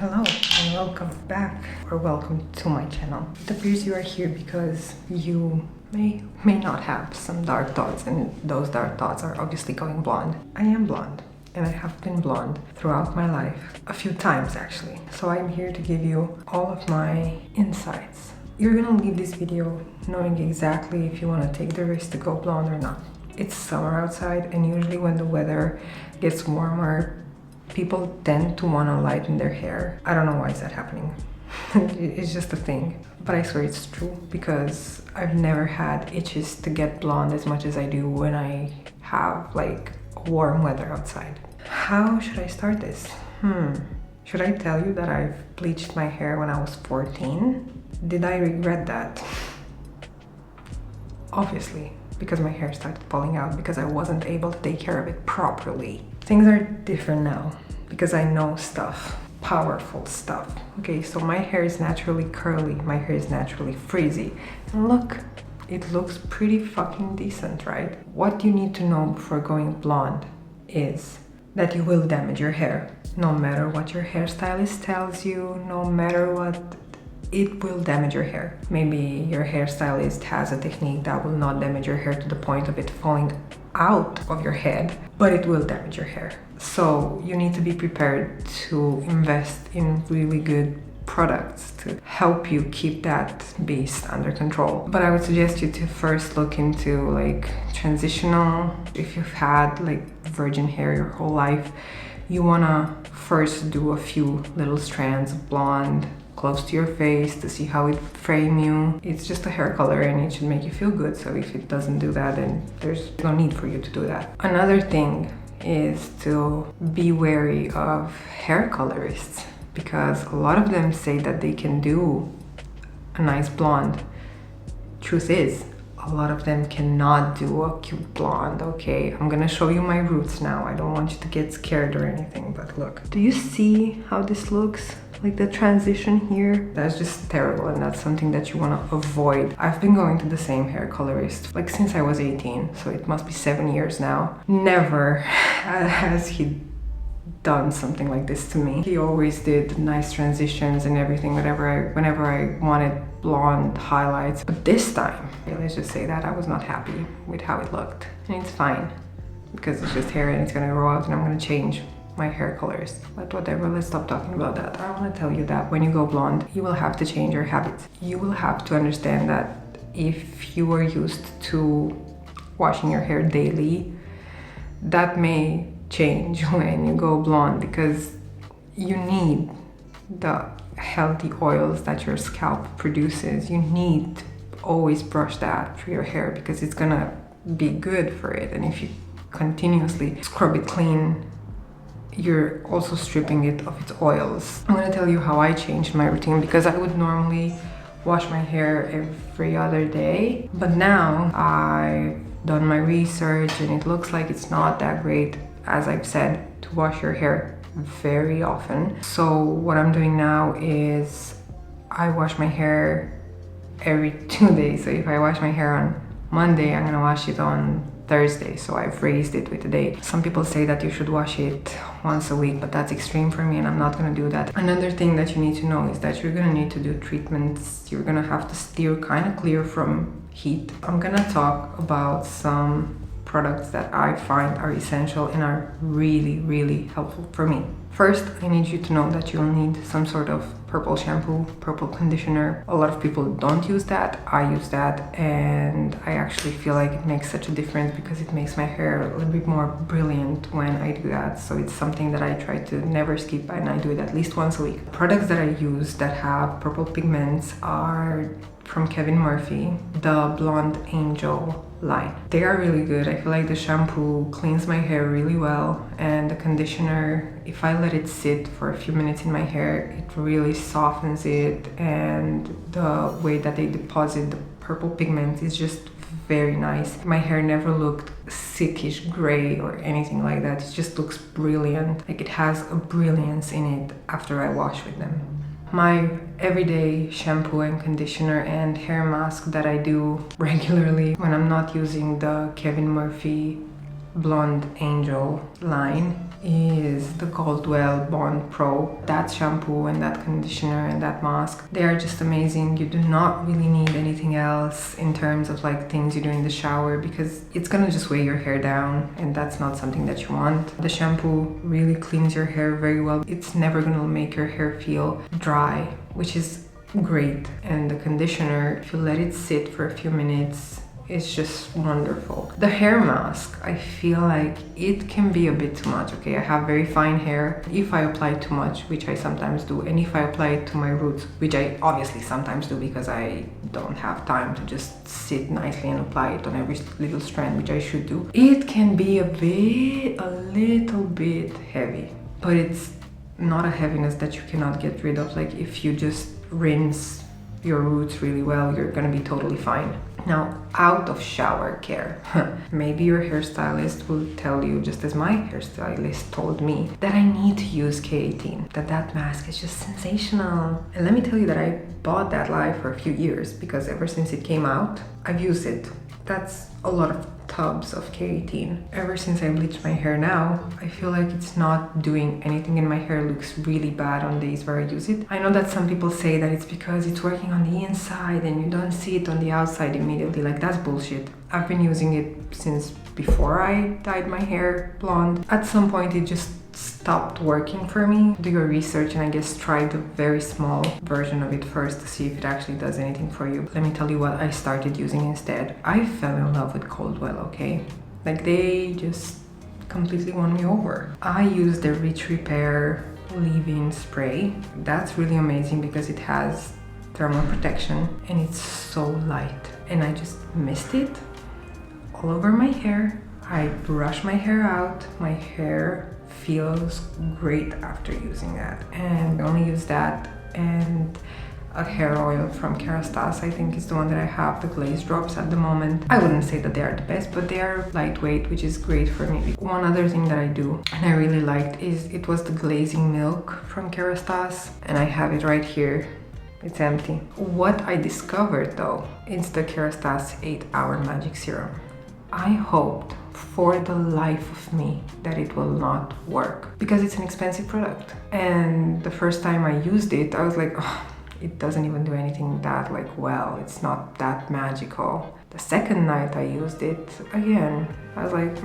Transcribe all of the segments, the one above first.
Hello and welcome back, or welcome to my channel. It appears you are here because you may not have some dark thoughts, and those dark thoughts are obviously going blonde. I am blonde and I have been blonde throughout my life, a few times actually. So I'm here to give you all of my insights. You're gonna leave this video knowing exactly if you want to take the risk to go blonde or not. It's summer outside, and usually when the weather gets warmer, people tend to want to lighten their hair. I don't know why is that happening. It's just a thing. But I swear it's true, because I've never had itches to get blonde as much as I do when I have like warm weather outside. How should I start this? Should I tell you that I've bleached my hair when I was 14? Did I regret that? Obviously, because my hair started falling out because I wasn't able to take care of it properly. Things are different now because I know stuff, powerful stuff. Okay, so my hair is naturally curly, my hair is naturally frizzy. And look, it looks pretty fucking decent, right? What you need to know before going blonde is that you will damage your hair. No matter what your hairstylist tells you, no matter what, it will damage your hair. Maybe your hairstylist has a technique that will not damage your hair to the point of it falling out of your head, but it will damage your hair. So you need to be prepared to invest in really good products to help you keep that beast under control. But I would suggest you to first look into like transitional. If you've had like virgin hair your whole life, you wanna first do a few little strands of blonde close to your face to see how it frame you. It's just a hair color and it should make you feel good. So if it doesn't do that, then there's no need for you to do that. Another thing is to be wary of hair colorists, because a lot of them say that they can do a nice blonde. Truth is, a lot of them cannot do a cute blonde, okay? I'm gonna show you my roots now. I don't want you to get scared or anything, but look. Do you see how this looks? Like the transition here? That's just terrible, and that's something that you wanna avoid. I've been going to the same hair colorist like since I was 18, so it must be 7 years now. Never has he done something like this to me. He always did nice transitions and everything whenever I wanted blonde highlights. But this time, let's just say that I was not happy with how it looked. And it's fine, because it's just hair and it's gonna grow out and I'm gonna change my hair colors. But whatever, let's stop talking about that. I want to tell you that when you go blonde, you will have to change your habits. You will have to understand that if you are used to washing your hair daily, that may change when you go blonde, because you need the healthy oils that your scalp produces. You need to always brush that through your hair because it's gonna be good for it. And if you continuously scrub it clean, you're also stripping it of its oils. I'm gonna tell you how I changed my routine, because I would normally wash my hair every other day, but now I've done my research and it looks like it's not that great, as I've said, to wash your hair very often. So what I'm doing now is I wash my hair every 2 days. So if I wash my hair on Monday, I'm gonna wash it on Thursday, so I've raised it with a day. Some people say that you should wash it once a week, but that's extreme for me and I'm not gonna do that. Another thing that you need to know is that you're gonna need to do treatments. You're gonna have to steer kind of clear from heat. I'm gonna talk about some products that I find are essential and are really, really helpful for me. First, I need you to know that you'll need some sort of purple shampoo, purple conditioner. A lot of people don't use that. I use that, and I actually feel like it makes such a difference because it makes my hair a little bit more brilliant when I do that. So it's something that I try to never skip, and I do it at least once a week. Products that I use that have purple pigments are from Kevin Murphy, the Blonde Angel line. They are really good. I feel like the shampoo cleans my hair really well, and the conditioner, if I let it sit for a few minutes in my hair, it really softens it, and the way that they deposit the purple pigment is just very nice. My hair never looked sickish gray or anything like that. It just looks brilliant. Like it has a brilliance in it after I wash with them. My everyday shampoo and conditioner and hair mask that I do regularly when I'm not using the Kevin Murphy Blonde Angel line is the Coldwell Bond Pro. That shampoo and that conditioner and that mask, they are just amazing. You do not really need anything else in terms of like things you do in the shower, because it's gonna just weigh your hair down, and that's not something that you want. The shampoo really cleans your hair very well. It's never gonna make your hair feel dry, which is great. And the conditioner, if you let it sit for a few minutes, it's just wonderful. The hair mask, I feel like it can be a bit too much, okay? I have very fine hair. If I apply too much, which I sometimes do, and if I apply it to my roots, which I obviously sometimes do because I don't have time to just sit nicely and apply it on every little strand, which I should do, it can be a little bit heavy. But it's not a heaviness that you cannot get rid of. Like if you just rinse your roots really well, you're gonna be totally fine. Now, out of shower care, maybe your hairstylist will tell you, just as my hairstylist told me, that I need to use K18, that mask is just sensational. And let me tell you that I bought that lie for a few years, because ever since it came out, I've used it. That's a lot of tubs of K18. Ever since I bleached my hair now, I feel like it's not doing anything, and my hair looks really bad on days where I use it. I know that some people say that it's because it's working on the inside and you don't see it on the outside immediately. Like, that's bullshit. I've been using it since before I dyed my hair blonde. At some point it just stopped working for me. Do your research and I guess try the very small version of it first to see if it actually does anything for you. Let me tell you what I started using instead. I fell in love with Coldwell, okay? Like, they just completely won me over. I use the Rich Repair leave-in spray. That's really amazing because it has thermal protection and it's so light. And I just mist it all over my hair. I brush my hair out. My hair feels great after using that. And I only use that and a hair oil from Kerastase, I think is the one that I have, the glaze drops at the moment. I wouldn't say that they are the best, but they are lightweight, which is great for me. One other thing that I do and I really liked is it was the glazing milk from Kerastase, and I have it right here. It's empty. What I discovered though is the Kerastase 8-hour magic serum. I hoped for the life of me that it will not work because it's an expensive product. And the first time I used it, I was like, oh, it doesn't even do anything that like well. It's not that magical. The second night I used it again, I was like,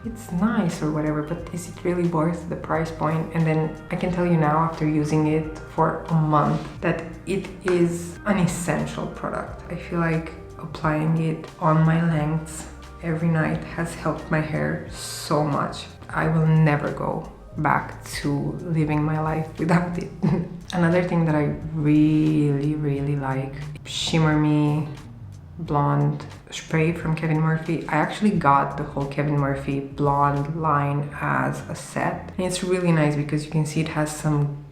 it's nice or whatever, but is it really worth the price point? And then I can tell you now, after using it for a month, that it is an essential product. I feel like applying it on my lengths every night has helped my hair so much. I will never go back to living my life without it. Another thing that I really like, Shimmer Me blonde spray from Kevin Murphy. I actually got the whole Kevin Murphy blonde line as a set, and it's really nice because you can see it has some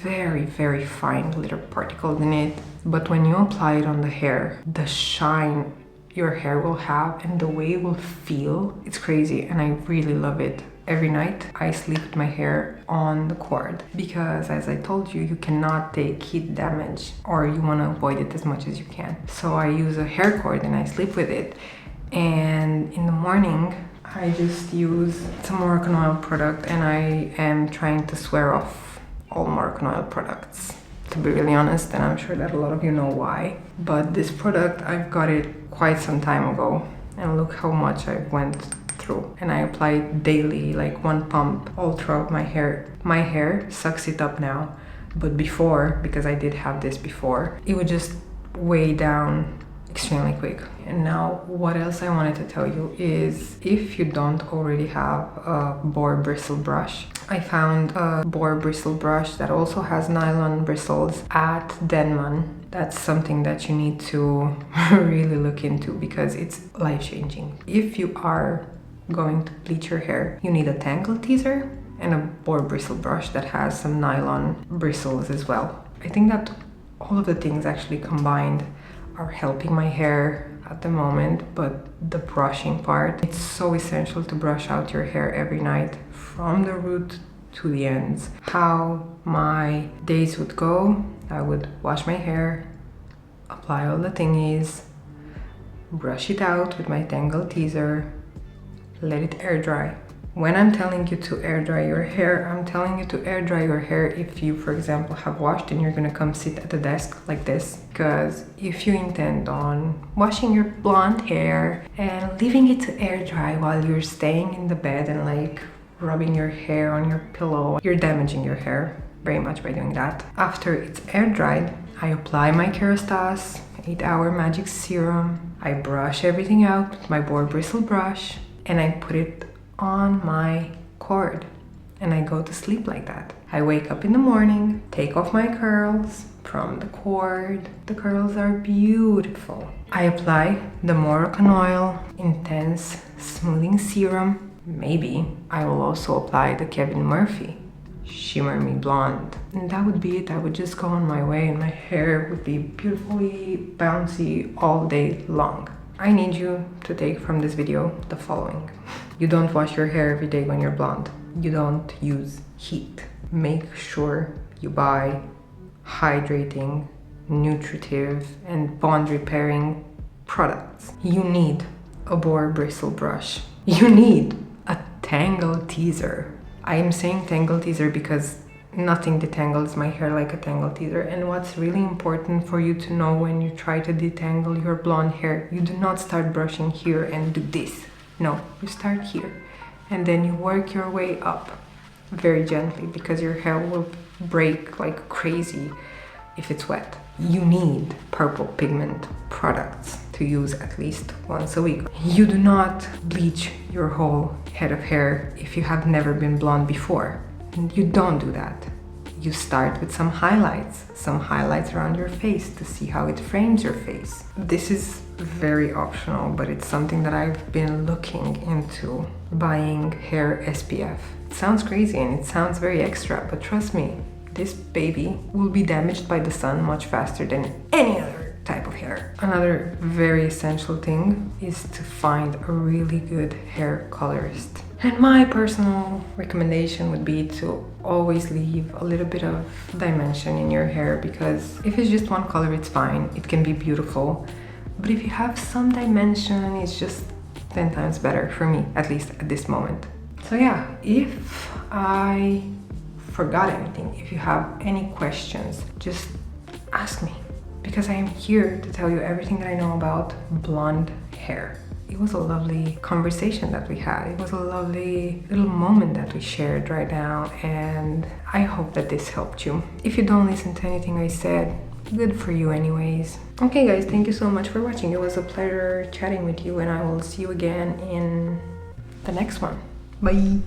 very fine glitter particles in it, but when you apply it on the hair, the shine your hair will have and the way it will feel, it's crazy, and I really love it. Every night I sleep with my hair on the cord because, as I told you, you cannot take heat damage, or you want to avoid it as much as you can. So I use a hair cord and I sleep with it, and in the morning I just use some Moroccan oil product, and I am trying to swear off all Moroccan oil products, to be really honest, and I'm sure that a lot of you know why. But this product, I've got it quite some time ago, and look how much I went through. And I apply it daily, like one pump all throughout my hair. My hair sucks it up now, but before, because I did have this before, it would just weigh down extremely quick. And now what else I wanted to tell you is, if you don't already have a boar bristle brush, I found a boar bristle brush that also has nylon bristles at Denman. That's something that you need to really look into because it's life-changing. If you are going to bleach your hair, you need a tangle teaser and a boar bristle brush that has some nylon bristles as well. I think that all of the things actually combined are helping my hair at the moment, but the brushing part, it's so essential to brush out your hair every night from the root to the ends. How my days would go, I would wash my hair, apply all the thingies, brush it out with my tangle teaser, let it air dry, When I'm telling you to air dry your hair, I'm telling you to air dry your hair if you, for example, have washed and you're gonna come sit at the desk like this. Because if you intend on washing your blonde hair and leaving it to air dry while you're staying in the bed and like rubbing your hair on your pillow, you're damaging your hair very much by doing that. After it's air dried, I apply my Kerastase 8-hour magic serum. I brush everything out with my boar bristle brush and I put it on my cord and I go to sleep like that. I wake up in the morning, take off my curls from the cord. The curls are beautiful. I apply the Moroccan Oil Intense Smoothing Serum. Maybe I will also apply the Kevin Murphy Shimmer Me Blonde. And that would be it. I would just go on my way and my hair would be beautifully bouncy all day long. I need you to take from this video the following. You don't wash your hair every day when you're blonde. You don't use heat. Make sure you buy hydrating, nutritive, and bond repairing products. You need a boar bristle brush. You need a tangle teaser. I am saying tangle teaser because nothing detangles my hair like a tangle teaser. And what's really important for you to know when you try to detangle your blonde hair, you do not start brushing here and do this. No, you start here and then you work your way up very gently because your hair will break like crazy if it's wet. You need purple pigment products to use at least once a week. You do not bleach your whole head of hair if you have never been blonde before. You don't do that. You start with some highlights around your face to see how it frames your face. This is very optional, but it's something that I've been looking into, buying hair SPF. It sounds crazy and it sounds very extra, but trust me, this baby will be damaged by the sun much faster than any other type of hair. Another very essential thing is to find a really good hair colorist. And my personal recommendation would be to always leave a little bit of dimension in your hair, because if it's just one color, it's fine. It can be beautiful. But if you have some dimension, it's just 10 times better for me, at least at this moment. So yeah, if I forgot anything, if you have any questions, just ask me, because I am here to tell you everything that I know about blonde hair. It was a lovely conversation that we had. It was a lovely little moment that we shared right now, and I hope that this helped you. If you don't listen to anything I said, good for you anyways. Okay guys, thank you so much for watching. It was a pleasure chatting with you, and I will see you again in the next one. Bye!